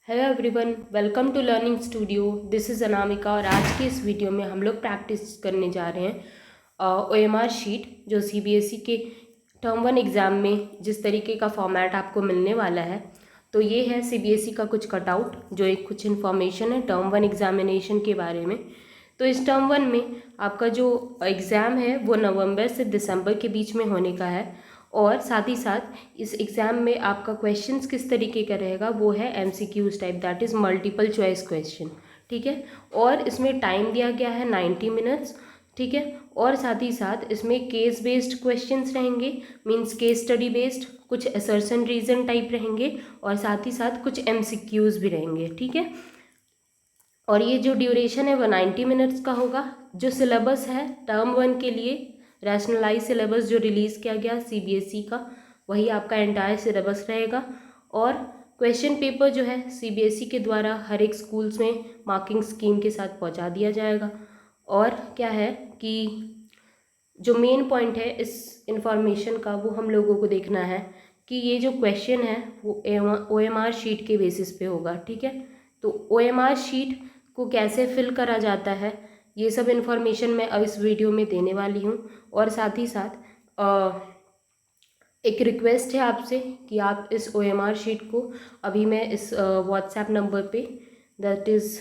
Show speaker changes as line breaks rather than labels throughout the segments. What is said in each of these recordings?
Hello everyone, welcome to learning studio. This is Anamika और आज के इस वीडियो में हम लोग प्रैक्टिस करने जा रहे हैं ओएमआर शीट जो सीबीएसई के टर्म 1 एग्ज़ाम में जिस तरीके का फॉर्मेट आपको मिलने वाला है। तो ये है सीबीएसई का कुछ कटआउट जो एक कुछ इन्फॉर्मेशन है टर्म 1 एग्जामिनेशन के बारे में। तो इस टर्म 1 में आपका जो एग्ज़ाम है वो नवंबर से दिसंबर के बीच में होने का है और साथ ही साथ इस एग्ज़ाम में आपका क्वेश्चंस किस तरीके का रहेगा वो है MCQs type, that is multiple choice question. ठीक है, और इसमें टाइम दिया गया है 90 मिनट्स। ठीक है, और साथ ही साथ इसमें केस बेस्ड क्वेश्चंस रहेंगे, मींस केस स्टडी बेस्ड, कुछ असर्शन रीजन टाइप रहेंगे और साथ ही साथ कुछ एमसीक्यूज भी रहेंगे। ठीक है, और ये जो ड्यूरेशन है वो 90 मिनट्स का होगा। जो सिलेबस है टर्म 1 के लिए रैशनलाइज सिलेबस जो रिलीज़ किया गया सीबीएसई का, वही आपका एंटायर सिलेबस रहेगा। और क्वेश्चन पेपर जो है सीबीएसई के द्वारा हर एक स्कूल्स में मार्किंग स्कीम के साथ पहुंचा दिया जाएगा। और क्या है कि जो मेन पॉइंट है इस इंफॉर्मेशन का वो हम लोगों को देखना है कि ये जो क्वेश्चन है वो ओएमआर शीट के बेसिस पे होगा। ठीक है, तो ओएमआर शीट को कैसे फिल करा जाता है ये सब इन्फॉर्मेशन मैं अब इस वीडियो में देने वाली हूँ। और साथ ही साथ एक रिक्वेस्ट है आपसे कि आप इस ओएमआर शीट को अभी मैं इस व्हाट्सएप नंबर पे, दैट इज़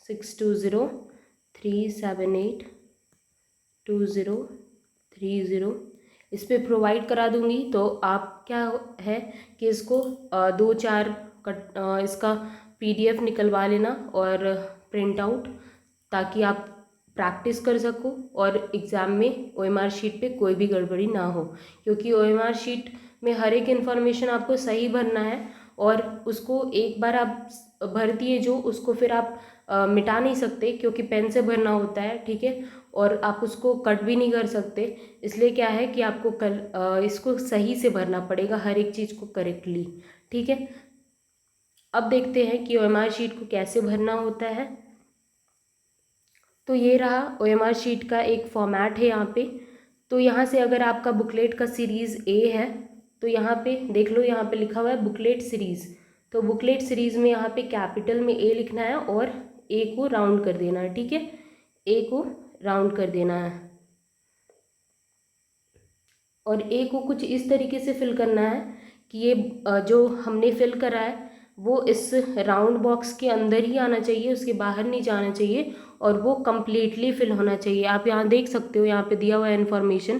6203782030, इस पे प्रोवाइड करा दूंगी। तो आप क्या है कि इसको 2-4 इसका पीडीएफ निकलवा लेना और प्रिंट आउट, ताकि आप प्रैक्टिस कर सको और एग्ज़ाम में ओएमआर शीट पे कोई भी गड़बड़ी ना हो। क्योंकि ओएमआर शीट में हर एक इन्फॉर्मेशन आपको सही भरना है और उसको एक बार आप भर दिए जो उसको फिर आप मिटा नहीं सकते, क्योंकि पेन से भरना होता है। ठीक है, और आप उसको कट भी नहीं कर सकते। इसलिए क्या है कि आपको इसको सही से भरना पड़ेगा, हर एक चीज़ को करेक्टली। ठीक है, अब देखते हैं कि ओएमआर शीट को कैसे भरना होता है। तो ये रहा ओएमआर शीट का एक फॉर्मेट है यहाँ पे। तो यहाँ से अगर आपका बुकलेट का सीरीज़ ए है तो यहाँ पे देख लो, यहाँ पे लिखा हुआ है बुकलेट सीरीज़। तो बुकलेट सीरीज़ में यहाँ पे कैपिटल में ए लिखना है और ए को राउंड कर देना है। ठीक है, ए को राउंड कर देना है और ए को कुछ इस तरीके से फिल करना है कि ये जो हमने फिल करा है वो इस राउंड बॉक्स के अंदर ही आना चाहिए, उसके बाहर नहीं जाना चाहिए और वो कम्प्लीटली फिल होना चाहिए। आप यहाँ देख सकते हो, यहाँ पे दिया हुआ है इन्फॉर्मेशन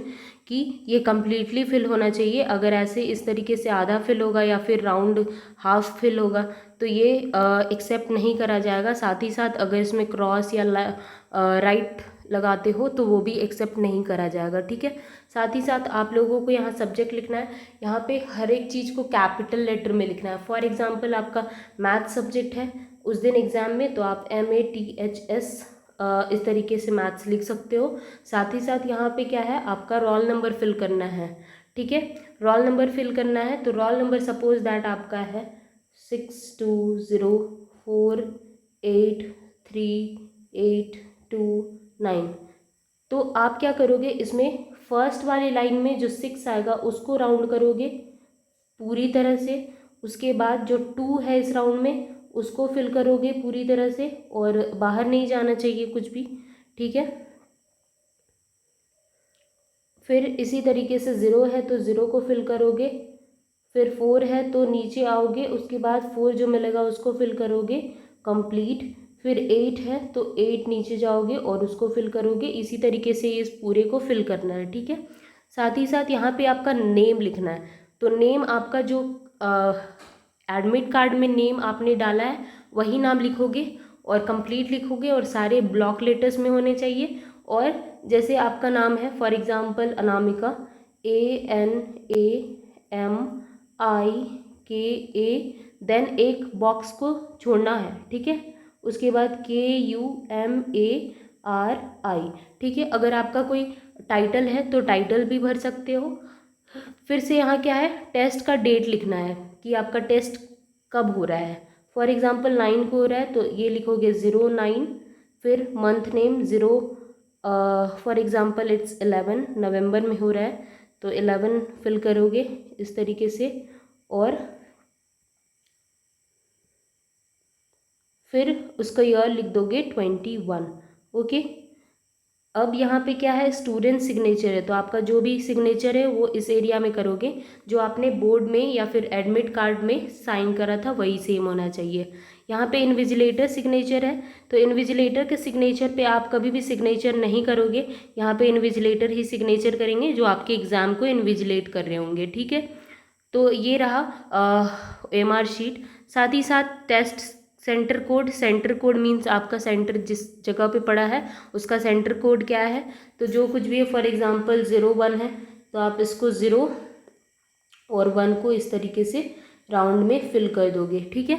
कि ये कम्प्लीटली फिल होना चाहिए। अगर ऐसे इस तरीके से आधा फिल होगा या फिर राउंड हाफ फिल होगा तो ये एक्सेप्ट नहीं करा जाएगा। साथ ही साथ अगर इसमें क्रॉस या राइट लगाते हो तो वो भी एक्सेप्ट नहीं करा जाएगा। ठीक है, साथ ही साथ आप लोगों को यहाँ सब्जेक्ट लिखना है, यहाँ पे हर एक चीज़ को कैपिटल लेटर में लिखना है। फॉर एग्जांपल आपका मैथ सब्जेक्ट है उस दिन एग्ज़ाम में, तो आप MATHS इस तरीके से मैथ्स लिख सकते हो। साथ ही साथ यहाँ पे क्या है, आपका रोल नंबर फिल करना है। ठीक है, रोल नंबर फिल करना है। तो रोल नंबर सपोज दैट आपका है 62048382 तो आप क्या करोगे, इसमें फर्स्ट वाली लाइन में जो 6 आएगा उसको राउंड करोगे पूरी तरह से। उसके बाद जो 2 है इस राउंड में उसको फिल करोगे पूरी तरह से और बाहर नहीं जाना चाहिए कुछ भी। ठीक है, फिर इसी तरीके से 0 है तो 0 को फिल करोगे। फिर 4 है तो नीचे आओगे, उसके बाद 4 जो मिलेगा उसको फिल करोगे कंप्लीट। फिर 8 है तो 8 नीचे जाओगे और उसको फिल करोगे। इसी तरीके से इस पूरे को फिल करना है। ठीक है, साथ ही साथ यहाँ पे आपका नेम लिखना है। तो नेम आपका जो एडमिट कार्ड में नेम आपने डाला है वही नाम लिखोगे और कंप्लीट लिखोगे और सारे ब्लॉक लेटर्स में होने चाहिए। और जैसे आपका नाम है for example Anamika, ANAMIKA, then एक बॉक्स को छोड़ना है। ठीक है, उसके बाद KUMARI। ठीक है, अगर आपका कोई टाइटल है तो टाइटल भी भर सकते हो। फिर से यहाँ क्या है, टेस्ट का डेट लिखना है कि आपका टेस्ट कब हो रहा है। फॉर एग्जांपल 9 को हो रहा है तो ये लिखोगे 09। फिर month name 0, for example it's 11 नवंबर में हो रहा है तो 11 फिल करोगे इस तरीके से। और फिर उसका ईयर लिख दोगे 21। ओके। अब यहाँ पे क्या है, स्टूडेंट सिग्नेचर है, तो आपका जो भी सिग्नेचर है वो इस एरिया में करोगे, जो आपने बोर्ड में या फिर एडमिट कार्ड में साइन करा था वही सेम होना चाहिए। यहाँ पे इन्विजिलेटर सिग्नेचर है, तो इन्विजिलेटर के सिग्नेचर पे आप कभी भी सिग्नेचर नहीं करोगे, यहाँ पे इन्विजिलेटर ही सिग्नेचर करेंगे जो आपके एग्ज़ाम को इन्विजिलेट कर रहे होंगे। ठीक है, तो ये रहा एमआर शीट। साथ ही साथ टेस्ट सेंटर कोड मीन्स आपका सेंटर जिस जगह पे पड़ा है उसका सेंटर कोड क्या है। तो जो कुछ भी है, फॉर एग्जांपल 01 है तो आप इसको 0 और 1 को इस तरीके से राउंड में फिल कर दोगे। ठीक है,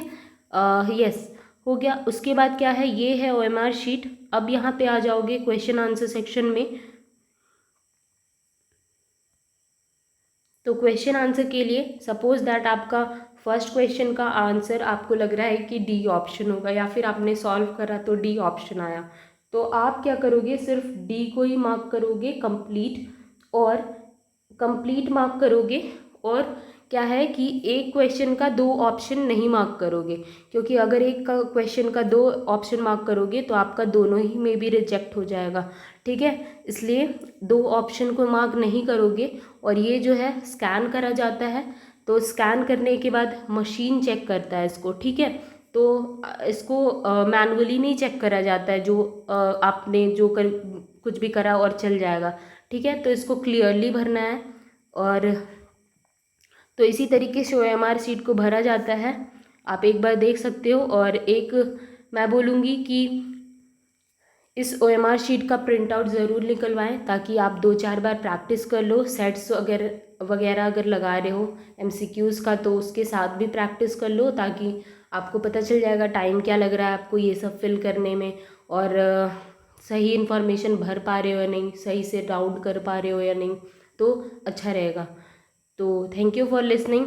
यस हो गया। उसके बाद क्या है, ये है ओएमआर शीट। अब यहाँ पे आ जाओगे क्वेश्चन आंसर सेक्शन में। तो क्वेश्चन आंसर के लिए सपोज दैट आपका फर्स्ट क्वेश्चन का आंसर आपको लग रहा है कि डी ऑप्शन होगा, या फिर आपने सॉल्व करा तो डी ऑप्शन आया, तो आप क्या करोगे, सिर्फ डी को ही मार्क करोगे कंप्लीट, और कंप्लीट मार्क करोगे। और क्या है कि एक क्वेश्चन का 2 ऑप्शन नहीं मार्क करोगे, क्योंकि अगर एक का क्वेश्चन का 2 ऑप्शन मार्क करोगे तो आपका दोनों ही में भी रिजेक्ट हो जाएगा। ठीक है, इसलिए 2 ऑप्शन को मार्क नहीं करोगे। और ये जो है स्कैन करा जाता है, तो स्कैन करने के बाद मशीन चेक करता है इसको। ठीक है, तो इसको मैनुअली नहीं चेक करा जाता है, जो आपने जो कुछ भी करा और चल जाएगा। ठीक है, तो इसको क्लियरली भरना है। और तो इसी तरीके से ओएमआर शीट को भरा जाता है, आप एक बार देख सकते हो। और एक मैं बोलूँगी कि इस ओएमआर शीट का प्रिंट आउट ज़रूर निकलवाएं, ताकि आप 2-4 बार प्रैक्टिस कर लो। सेट्स वगैरह अगर लगा रहे हो एमसीक्यूज़ का, तो उसके साथ भी प्रैक्टिस कर लो, ताकि आपको पता चल जाएगा टाइम क्या लग रहा है आपको ये सब फिल करने में, और सही इन्फॉर्मेशन भर पा रहे हो या नहीं, सही से राउंड कर पा रहे हो या नहीं, तो अच्छा रहेगा। तो थैंक यू फॉर लिसनिंग।